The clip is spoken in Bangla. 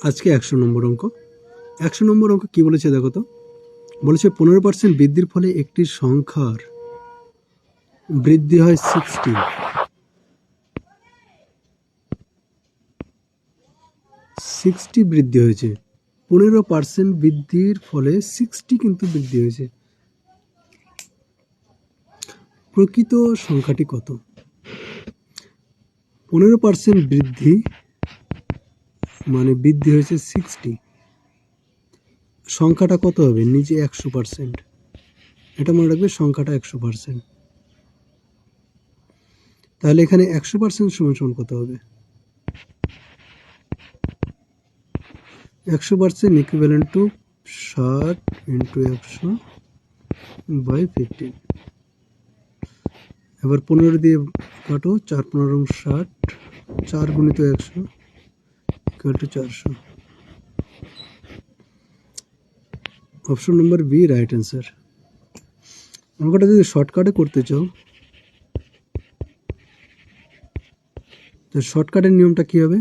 আজকে 100 নম্বর অঙ্ক। 100 নম্বর অঙ্ক কি বলেছে দেখো তো। বলেছে 15% বৃদ্ধির ফলে একটি সংখ্যার বৃদ্ধি হয় 60 বৃদ্ধি হয়েছে। 15% বৃদ্ধির ফলে 60 কিন্তু বৃদ্ধি হয়েছে। প্রকৃত সংখ্যাটি কত? 15% বৃদ্ধি মানে বৃদ্ধি হয়েছে 60, সংখ্যাটা কত হবে? নিচে 100%, এটা মনে রাখবে, সংখ্যাটা 100%। তাহলে এখানে 100% সমান সমান কত হবে? 100% ইকুইভ্যালেন্ট টু 60 ইন্টু 100/15। এবার 15 দিয়ে কাটো, 4 15 60, 4 গুণিত 100 equal to 400। Option number B right answer. অঙ্কটা যদি শর্টকাটে করতে চাও, তো শর্টকাটের নিয়মটা কী হবে?